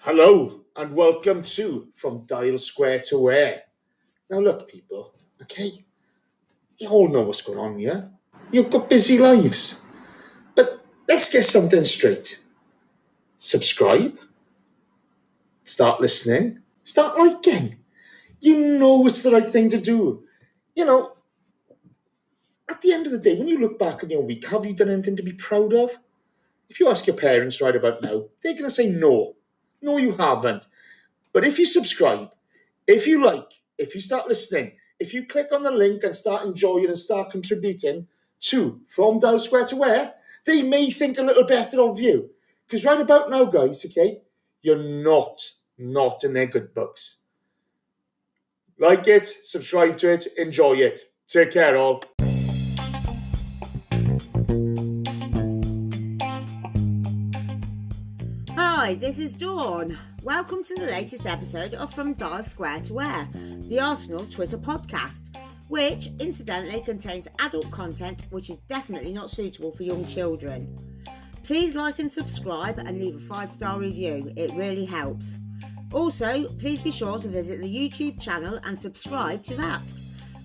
Hello and welcome to From Dial Square to Where. Now look people, okay, you all know what's going on here. You've got busy lives. But let's get something straight. Subscribe, start listening, start liking. You know it's the right thing to do. You know, at the end of the day, when you look back on your week, have you done anything to be proud of? If you ask your parents right about now, they're going to say no. No, you haven't. But if you subscribe, if you like, if you start listening, if you click on the link and start enjoying and start contributing to From Dial Square to Where, they may think a little better of you. Because right about now, guys, okay, you're not in their good books. Like it, subscribe to it, enjoy it. Take care, all. Hi, this is Dawn. Welcome to the latest episode of From Dial Square to Where, the Arsenal Twitter podcast, which incidentally contains adult content which is definitely not suitable for young children. Please like and subscribe and leave a 5-star review, it really helps. Also, please be sure to visit the YouTube channel and subscribe to that.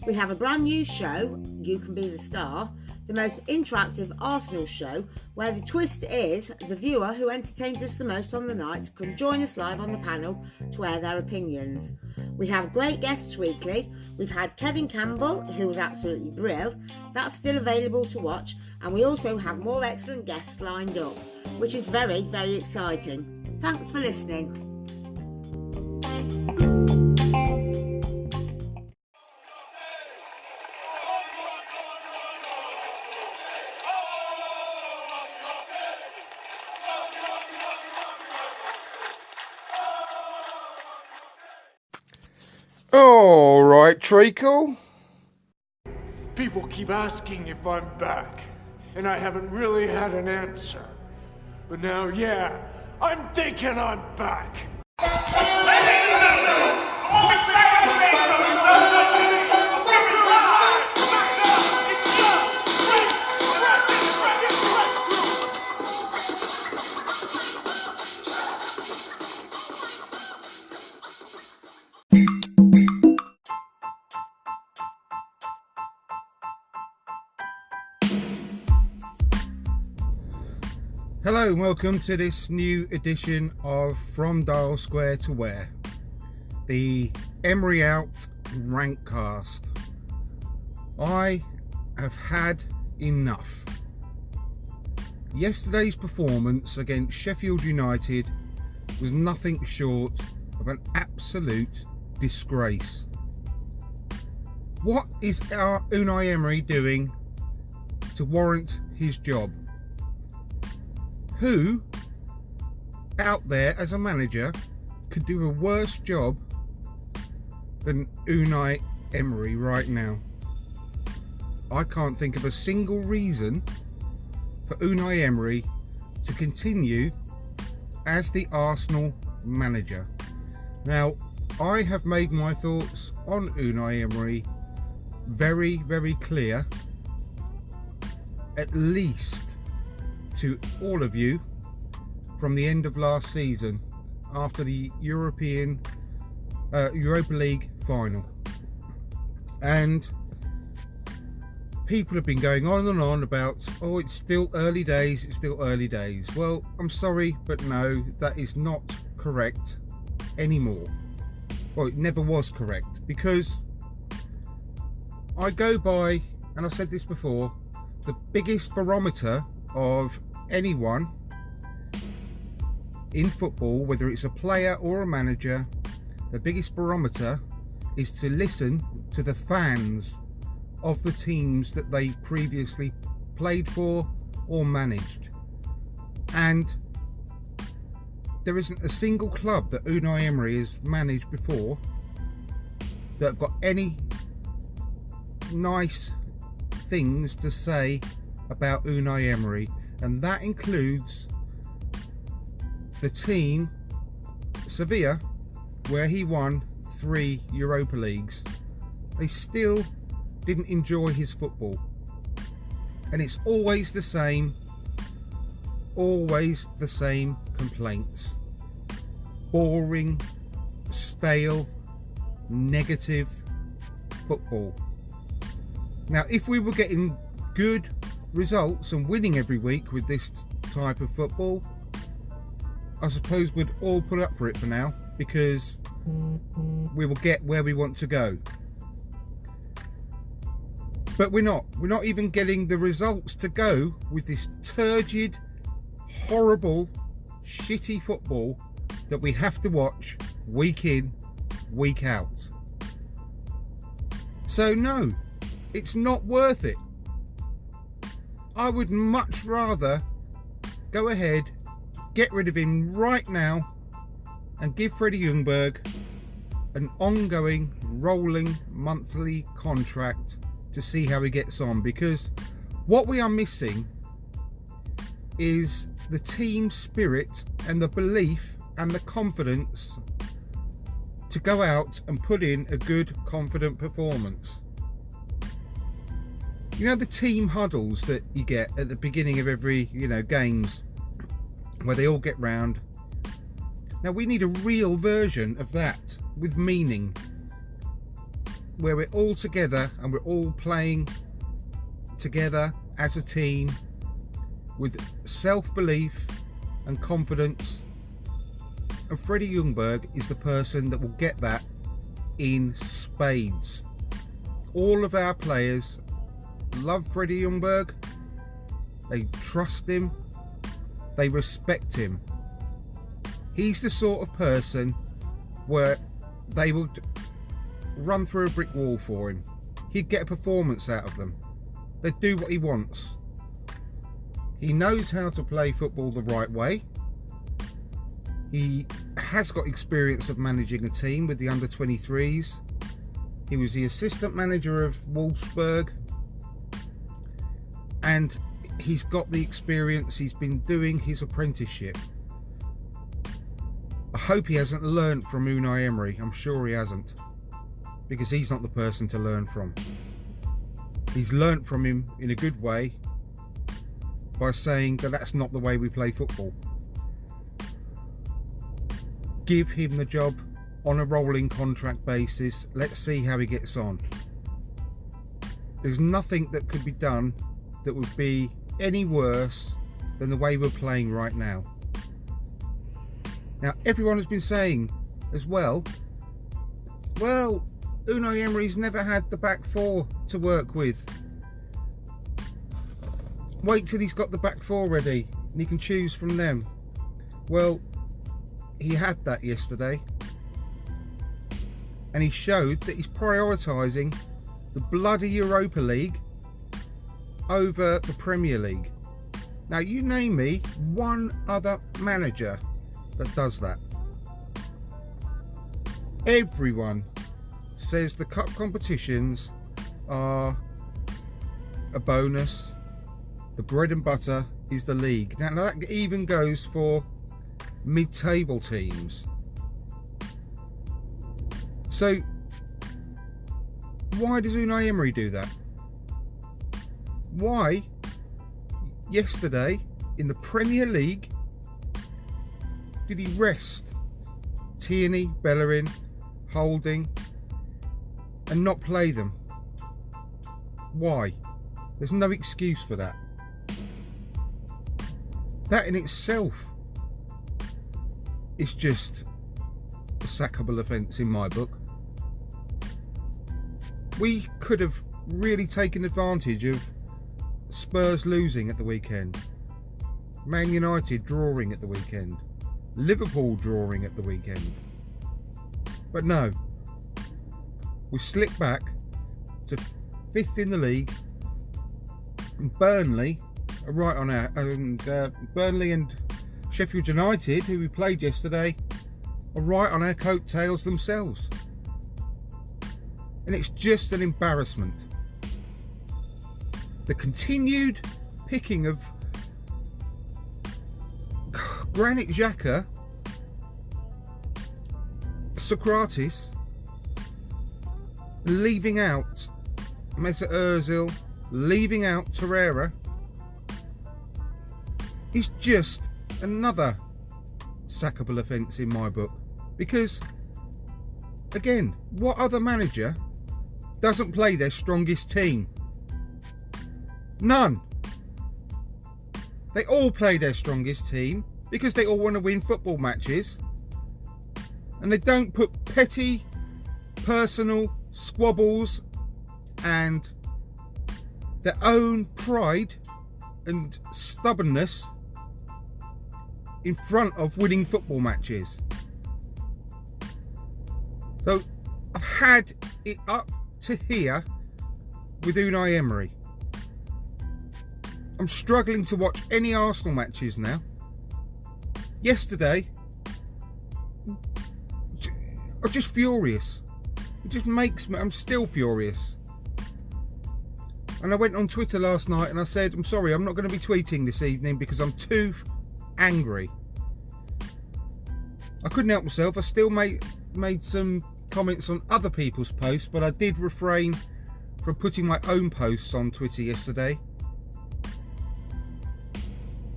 We have a brand new show, You Can Be the Star, the most interactive Arsenal show, where the twist is the viewer who entertains us the most on the night can join us live on the panel to air their opinions. We have great guests weekly. We've had Kevin Campbell, who was absolutely brilliant. That's still available to watch, and we also have more excellent guests lined up, which is very, very exciting. Thanks for listening. All right, Treacle. People keep asking if I'm back, and I haven't really had an answer. But now, yeah, I'm thinking I'm back. Hello and welcome to this new edition of From Dial Square to Where, the Emery Out RANTCAST. I have had enough. Yesterday's performance against Sheffield United was nothing short of an absolute disgrace. What is our Unai Emery doing to warrant his job? Who out there as a manager could do a worse job than Unai Emery right now? I can't think of a single reason for Unai Emery to continue as the Arsenal manager. Now, I have made my thoughts on Unai Emery very, very clear, at least to all of you, from the end of last season after the Europa League final. And people have been going on and on about, oh, it's still early days, it's still early days. Well, I'm sorry, but no, that is not correct anymore. Well, it never was correct, because I go by, and I've said this before, the biggest barometer of anyone in football, whether it's a player or a manager, the biggest barometer is to listen to the fans of the teams that they previously played for or managed. And there isn't a single club that Unai Emery has managed before that have got any nice things to say about Unai Emery, and that includes the team Sevilla, where he won 3 Europa Leagues. They still didn't enjoy his football, and it's always the same complaints. boring, stale, negative football. Now, if we were getting good results and winning every week with this type of football, I suppose we'd all put up for it for now, because we will get where we want to go. But we're not even getting the results to go with this turgid, horrible, shitty football that we have to watch week in, week out. So no, it's not worth it. I would much rather go ahead, get rid of him right now, and give Freddie Ljungberg an ongoing, rolling, monthly contract to see how he gets on. Because what we are missing is the team spirit and the belief and the confidence to go out and put in a good, confident performance. You know, the team huddles that you get at the beginning of every, games, where they all get round. Now we need a real version of that with meaning, where we're all together and we're all playing together as a team with self-belief and confidence. And Freddie Ljungberg is the person that will get that in spades. All of our players love Freddie Ljungberg. They trust him. They respect him. He's the sort of person where they would run through a brick wall for him. He'd get a performance out of them. They'd do what he wants. He knows how to play football the right way. He has got experience of managing a team with the under-23s. He was the assistant manager of Wolfsburg, and he's got the experience. He's been doing his apprenticeship. I hope he hasn't learnt from Unai Emery. I'm sure he hasn't, because he's not the person to learn from. He's learnt from him in a good way by saying that that's not the way we play football. Give him the job on a rolling contract basis. Let's see how he gets on. There's nothing that could be done that would be any worse than the way we're playing right now. Now, everyone has been saying as well, Unai Emery's never had the back four to work with. Wait till he's got the back four ready and he can choose from them. Well, he had that yesterday, and he showed that he's prioritising the bloody Europa League over the Premier League. Now, you name me one other manager that does that. Everyone says the cup competitions are a bonus. The bread and butter is the league. Now that even goes for mid-table teams. So why does Unai Emery do that? Why yesterday in the Premier League did he rest Tierney, Bellerin, Holding and not play them? Why? There's no excuse for that. That in itself is just a sackable offence in my book. We could have really taken advantage of Spurs losing at the weekend, Man United drawing at the weekend, Liverpool drawing at the weekend. But no, we slipped back to 5th in the league. And Burnley are right on our Burnley and Sheffield United, who we played yesterday, are right on our coattails themselves. And it's just an embarrassment. The continued picking of Granit Xhaka, Socrates, leaving out Mesut Ozil, leaving out Torreira, is just another sackable offence in my book. Because, again, what other manager doesn't play their strongest team? None. They all play their strongest team because they all want to win football matches, and they don't put petty personal squabbles and their own pride and stubbornness in front of winning football matches. So I've had it up to here with Unai Emery. I'm struggling to watch any Arsenal matches now. Yesterday, I'm just furious. It just makes me, I'm still furious. And I went on Twitter last night and I said, I'm sorry, I'm not going to be tweeting this evening because I'm too angry. I couldn't help myself. I still made some comments on other people's posts, but I did refrain from putting my own posts on Twitter yesterday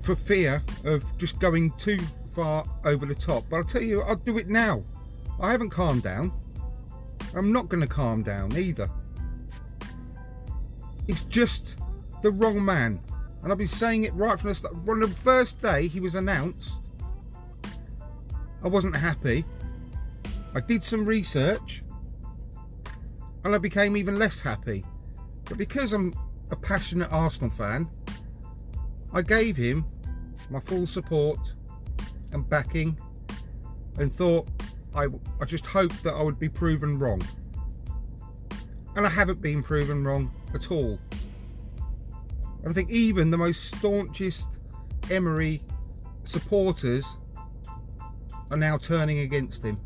for fear of just going too far over the top. But I'll tell you, I'll do it now. I haven't calmed down. I'm not going to calm down either. It's just the wrong man, and I've been saying it right from the start. From the first day he was announced, I wasn't happy. I did some research and I became even less happy. But because I'm a passionate Arsenal fan, I gave him my full support and backing, and thought I just hoped that I would be proven wrong. And I haven't been proven wrong at all. And I think even the most staunchest Emery supporters are now turning against him.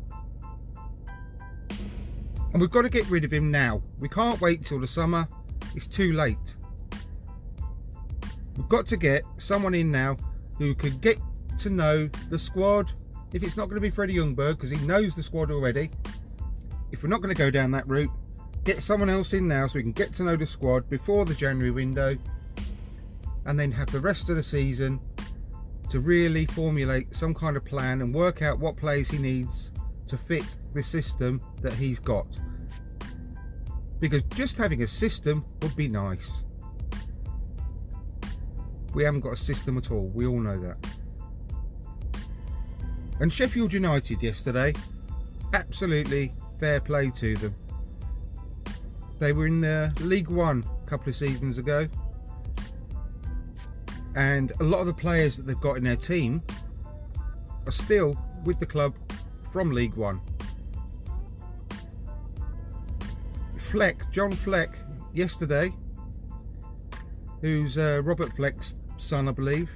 And we've got to get rid of him now. We can't wait till the summer. It's too late. We've got to get someone in now who can get to know the squad. If it's not going to be Freddie Ljungberg, because he knows the squad already. If we're not going to go down that route, get someone else in now so we can get to know the squad before the January window, and then have the rest of the season to really formulate some kind of plan and work out what players he needs to fit the system that he's got. Because just having a system would be nice. We haven't got a system at all. We all know that. And Sheffield United yesterday, absolutely fair play to them. They were in the League One a couple of seasons ago, and a lot of the players that they've got in their team are still with the club from League One. John Fleck, yesterday, who's Robert Fleck's son, I believe,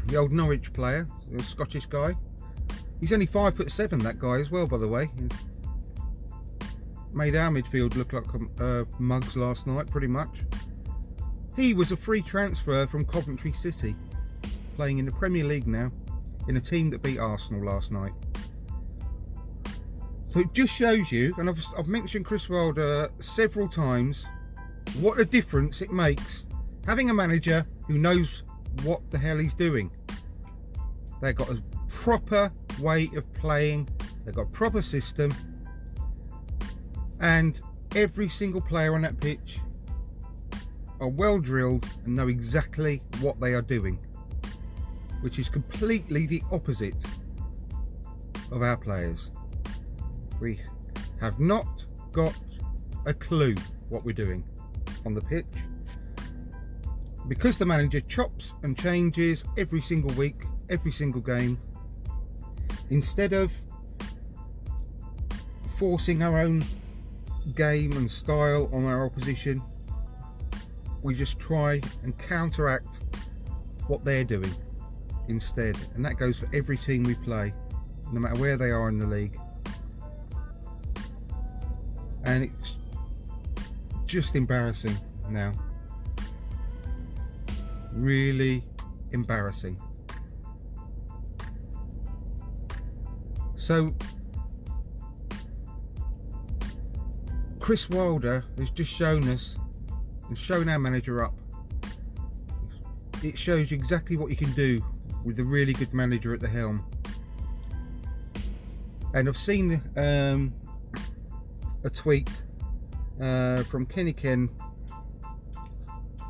the old Norwich player, the Scottish guy. He's only 5'7", that guy as well, by the way. He's made our midfield look like mugs last night, pretty much. He was a free transfer from Coventry City, playing in the Premier League now, in a team that beat Arsenal last night. So it just shows you, and I've mentioned Chris Wilder several times, what a difference it makes having a manager who knows what the hell he's doing. They've got a proper way of playing, they've got a proper system, and every single player on that pitch are well drilled and know exactly what they are doing, which is completely the opposite of our players. We have not got a clue what we're doing on the pitch, because the manager chops and changes every single week, every single game, instead of forcing our own game and style on our opposition. We just try and counteract what they're doing instead, and that goes for every team we play, no matter where they are in the league. And it's just embarrassing now, really embarrassing. So Chris Wilder has just shown us and shown our manager up. It shows you exactly what you can do with a really good manager at the helm. And I've seen a tweet from Kenny Ken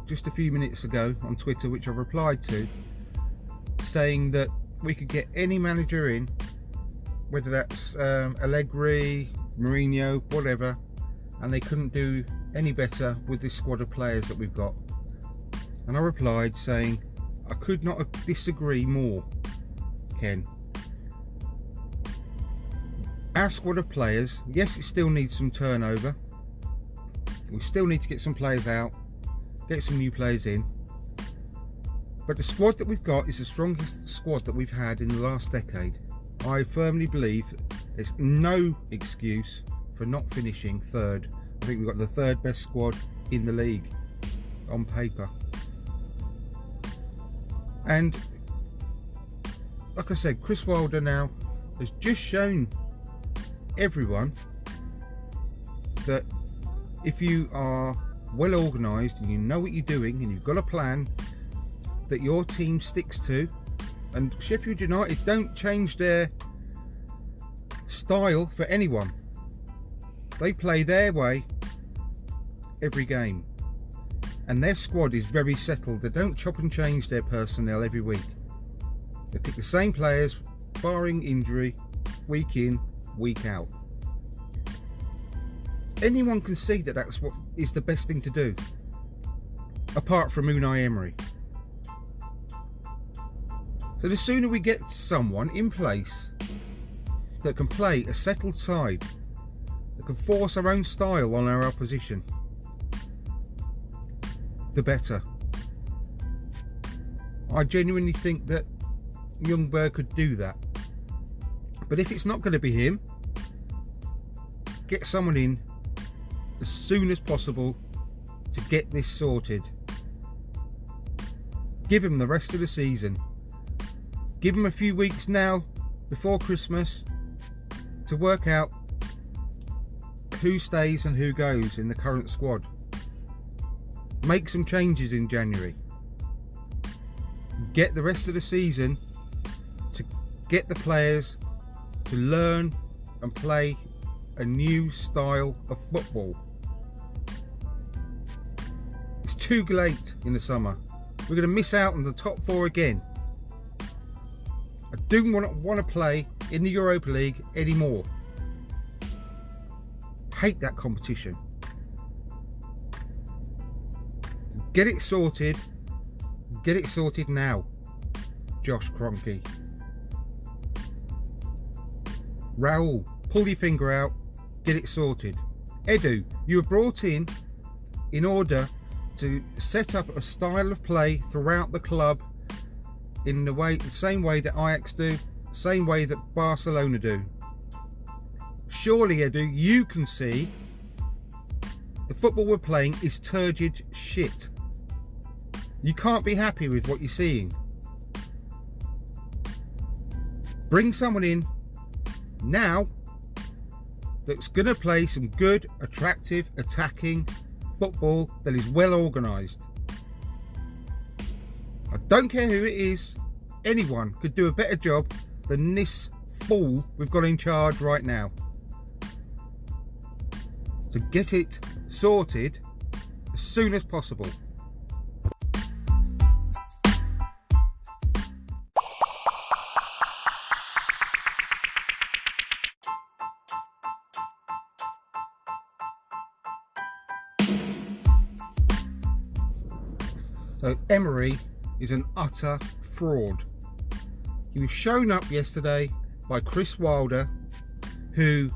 just a few minutes ago on Twitter, which I replied to, saying that we could get any manager in, whether that's Allegri, Mourinho, whatever, and they couldn't do any better with this squad of players that we've got. And I replied saying, I could not disagree more, Ken. Our squad of players, yes, it still needs some turnover. We still need to get some players out, get some new players in. But the squad that we've got is the strongest squad that we've had in the last decade. I firmly believe there's no excuse for not finishing third. I think we've got the third best squad in the league on paper. And like I said, Chris Wilder now has just shown everyone that if you are well organised and you know what you're doing and you've got a plan that your team sticks to, and Sheffield United don't change their style for anyone. They play their way every game, and their squad is very settled. They don't chop and change their personnel every week. They pick the same players, barring injury, week in, week out. Anyone can see that that's what is the best thing to do, apart from Unai Emery. So the sooner we get someone in place that can play a settled side, that can force our own style on our opposition, the better. I genuinely think that Ljungberg could do that. But if it's not going to be him, get someone in as soon as possible to get this sorted. Give him the rest of the season. Give him a few weeks now before Christmas to work out who stays and who goes in the current squad. Make some changes in January. Get the rest of the season to get the players to learn and play a new style of football. It's too late in the summer. We're going to miss out on the top four again. I don't want to play in the Europa League anymore. Hate that competition. Get it sorted. Get it sorted now, Josh Kroenke. Raul, pull your finger out. Get it sorted. Edu, you were brought in order to set up a style of play throughout the club in the same way that Ajax do, same way that Barcelona do. Surely, Edu, you can see the football we're playing is turgid shit. You can't be happy with what you're seeing. Bring someone in now that's going to play some good, attractive, attacking football that is well organised. I don't care who it is. Anyone could do a better job than this fool we've got in charge right now. So get it sorted as soon as possible. So Emery is an utter fraud. He was shown up yesterday by Chris Wilder, who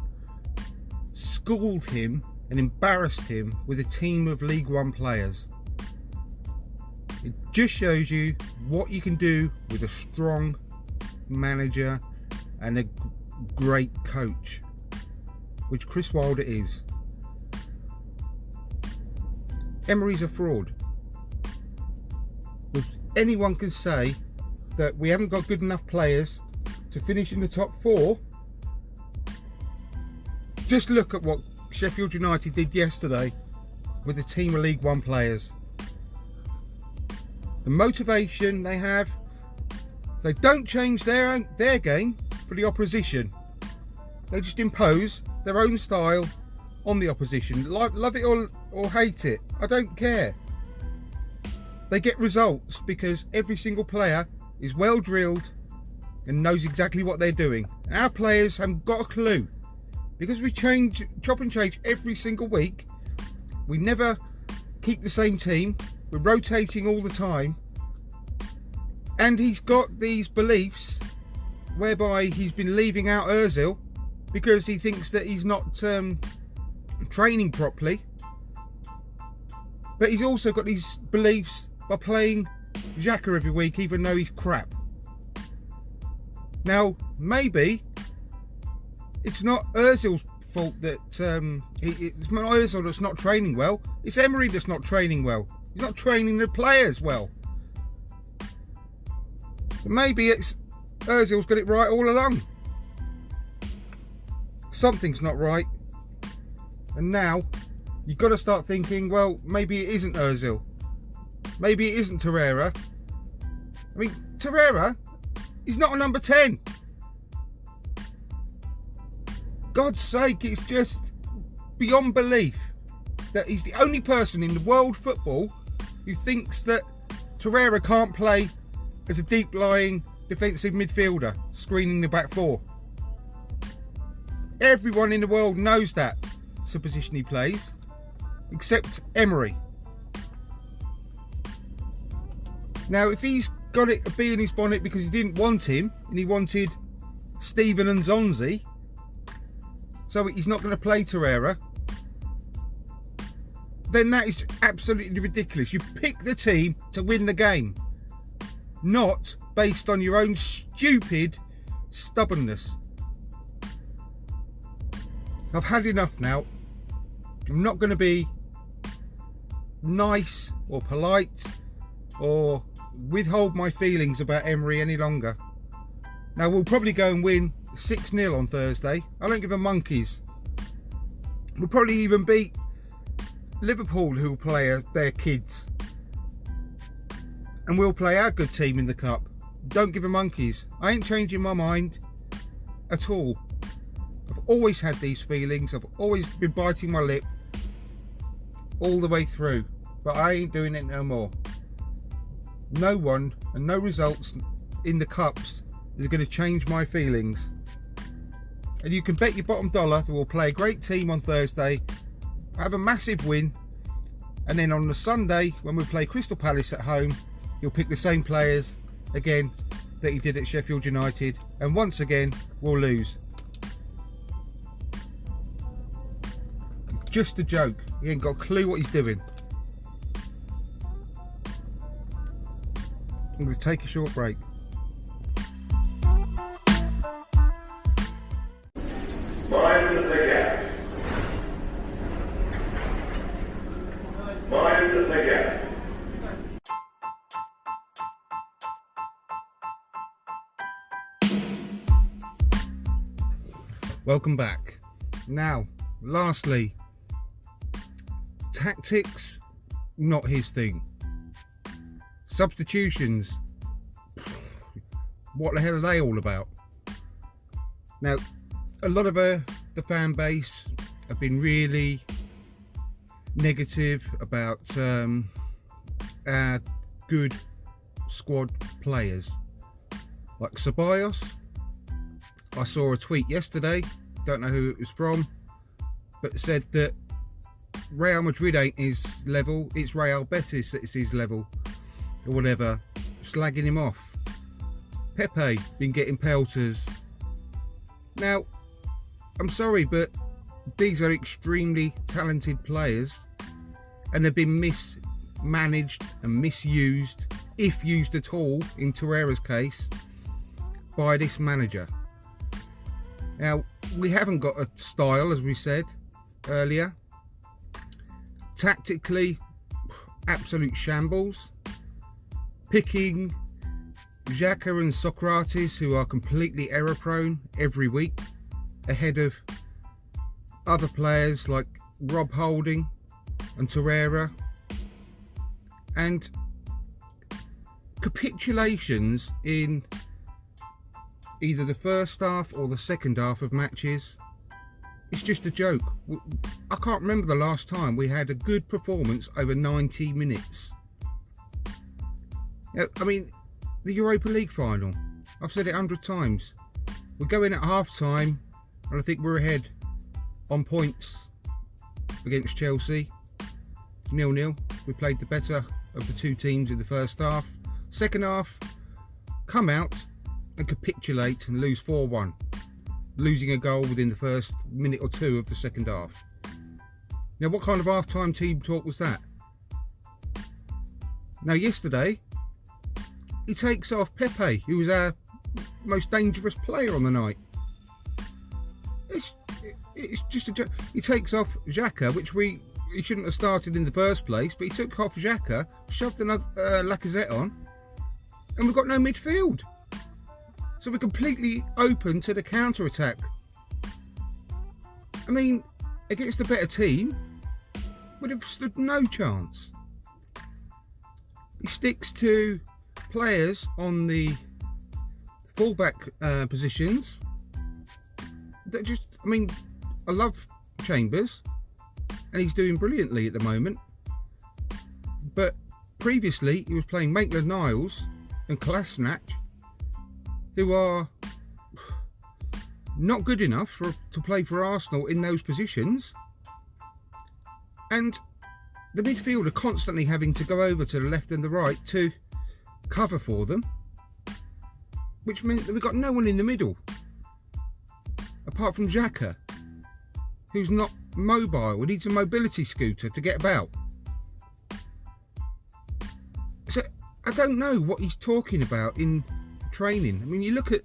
schooled him and embarrassed him with a team of League One players. It just shows you what you can do with a strong manager and a great coach, which Chris Wilder is. Emery's a fraud. If anyone can say that we haven't got good enough players to finish in the top four, just look at what Sheffield United did yesterday with a team of League One players. The motivation they have, they don't change their game for the opposition. They just impose their own style on the opposition. Love it or hate it, I don't care. They get results because every single player is well drilled and knows exactly what they're doing. Our players haven't got a clue. Because we chop and change every single week, we never keep the same team. We're rotating all the time. And he's got these beliefs whereby he's been leaving out Ozil because he thinks that he's not training properly. But he's also got these beliefs by playing Xhaka every week, even though he's crap. Now, maybe it's not Ozil's fault that it's not Ozil that's not training well. It's Emery that's not training well. He's not training the players well. So maybe it's Ozil's got it right all along. Something's not right. And now you've got to start thinking, well, maybe it isn't Ozil. Maybe it isn't Torreira. I mean, Torreira is not a number 10. God's sake, it's just beyond belief that he's the only person in the world football who thinks that Torreira can't play as a deep-lying defensive midfielder, screening the back four. Everyone in the world knows that's the position he plays, except Emery. Now, if he's got it a bee in his bonnet because he didn't want him, and he wanted Steven and Zonzi, so he's not going to play Torreira, then that is absolutely ridiculous. You pick the team to win the game, not based on your own stupid stubbornness. I've had enough now. I'm not going to be nice or polite or withhold my feelings about Emery any longer. Now, we'll probably go and win 6-0 on Thursday. I don't give a monkeys. We'll probably even beat Liverpool, who will play their kids. And we'll play our good team in the cup. Don't give a monkeys. I ain't changing my mind at all. I've always had these feelings. I've always been biting my lip all the way through. But I ain't doing it no more. No one and no results in the cups is going to change my feelings. And you can bet your bottom dollar that we'll play a great team on Thursday, have a massive win, and then on the Sunday when we play Crystal Palace at home, you'll pick the same players again that he did at Sheffield United, and once again we'll lose. Just a joke. He ain't got a clue what he's doing. I'm going to take a short break. Mind the gap. Mind the gap. Welcome back. Now, lastly, tactics, not his thing. Substitutions, what the hell are they all about? Now, a lot of the fan base have been really negative about our good squad players. Like Ceballos, I saw a tweet yesterday, don't know who it was from, but said that Real Madrid ain't his level, it's Real Betis that is his level, or whatever, slagging him off. Pepe been getting pelters. Now, I'm sorry, but these are extremely talented players, and they've been mismanaged and misused, if used at all in Torreira's case, by this manager. Now, we haven't got a style, as we said earlier. Tactically, absolute shambles. Picking Xhaka and Socrates, who are completely error prone every week, ahead of other players like Rob Holding and Torreira, and capitulations in either the first half or the second half of matches. It's just a joke. I can't remember the last time we had a good performance over 90 minutes. I mean, the Europa League final, I've said it 100 times. We go in at half time and I think we're ahead on points against Chelsea. 0-0. We played the better of the two teams in the first half. Second half, come out and capitulate and lose 4-1. Losing a goal within the first minute or two of the second half. Now, what kind of half-time team talk was that? Now, yesterday, he takes off Pepe, who was our most dangerous player on the night. It's just a joke. He takes off Xhaka, which he shouldn't have started in the first place, but he took off Xhaka, shoved another Lacazette on, and we've got no midfield. So we're completely open to the counter-attack. I mean, against a better team, would have stood no chance. He sticks to players on the fullback positions that just, I mean, I love Chambers and he's doing brilliantly at the moment, but previously he was playing Maitland-Niles and Kolasinac, who are not good enough to play for Arsenal in those positions, and the midfield are constantly having to go over to the left and the right to cover for them, which meant that we've got no one in the middle apart from Xhaka, who's not mobile. We need a mobility scooter to get about. So I don't know what he's talking about in training. I mean, you look at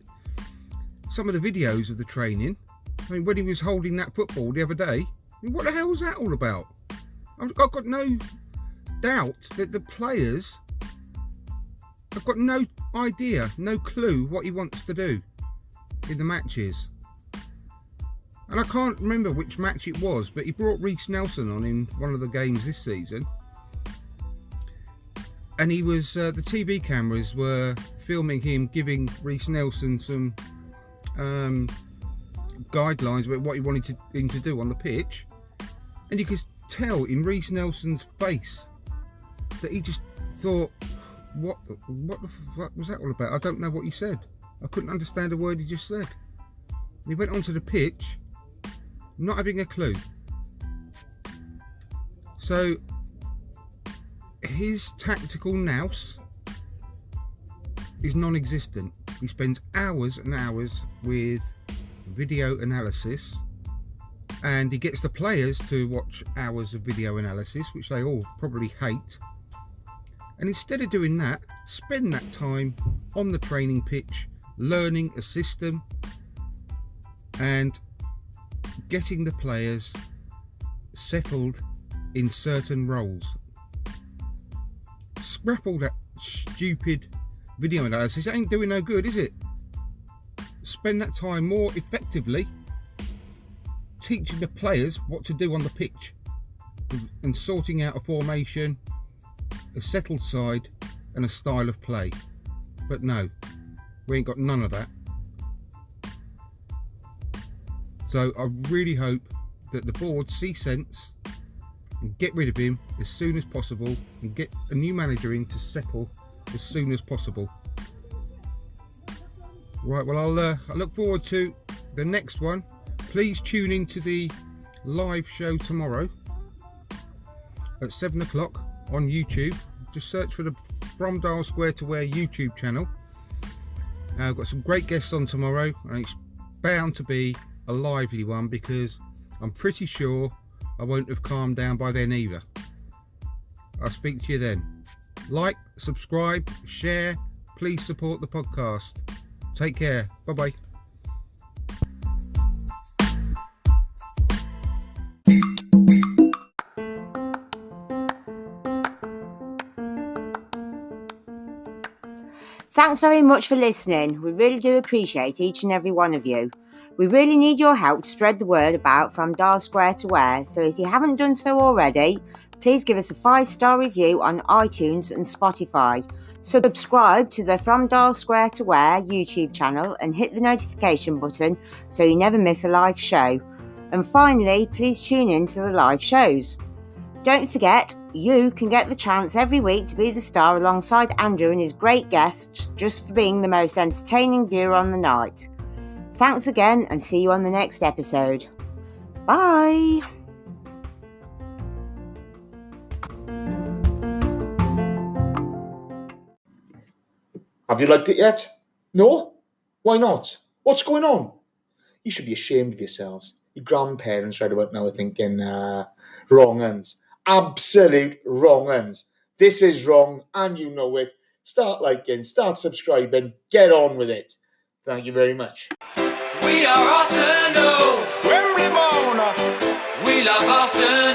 some of the videos of the training. I mean, when he was holding that football the other day, I mean, what the hell was that all about? I've got no doubt that the players have got no idea, no clue what he wants to do in the matches. And I can't remember which match it was, but he brought Reece Nelson on in one of the games this season. And he was, the TV cameras were filming him giving Reece Nelson some guidelines about what he wanted him to do on the pitch. And you could tell in Reece Nelson's face that he just thought, what the fuck was that all about? I don't know what he said. I couldn't understand a word he just said. And he went onto the pitch not having a clue. So his tactical nous is non-existent. He spends hours and hours with video analysis, and he gets the players to watch hours of video analysis, which they all probably hate. And instead of doing that, spend that time on the training pitch, learning a system and getting the players settled in certain roles. Scrap all that stupid video analysis. It ain't doing no good, is it? Spend that time more effectively teaching the players what to do on the pitch and sorting out a formation, a settled side and a style of play. But no, we ain't got none of that. So I really hope that the board see sense and get rid of him as soon as possible and get a new manager in to settle as soon as possible. Right, well I look forward to the next one. Please tune into the live show tomorrow at 7 o'clock on YouTube. Just search for the From Dial Square to Where YouTube channel. I've got some great guests on tomorrow, and it's bound to be a lively one because I'm pretty sure I won't have calmed down by then either. I'll speak to you then. Like, subscribe, share, please support the podcast. Take care. Bye bye. Thanks very much for listening. We really do appreciate each and every one of you. We really need your help to spread the word about From Dial Square to Where, so if you haven't done so already, please give us a 5-star review on iTunes and Spotify. Subscribe to the From Dial Square to Where YouTube channel and hit the notification button so you never miss a live show. And finally, please tune in to the live shows. Don't forget, you can get the chance every week to be the star alongside Andrew and his great guests just for being the most entertaining viewer on the night. Thanks again and see you on the next episode. Bye! Have you liked it yet? No? Why not? What's going on? You should be ashamed of yourselves. Your grandparents right about now are thinking, wrong uns. Absolute wrong uns. This is wrong and you know it. Start liking, start subscribing, get on with it. Thank you very much. We are Arsenal. We love Arsenal.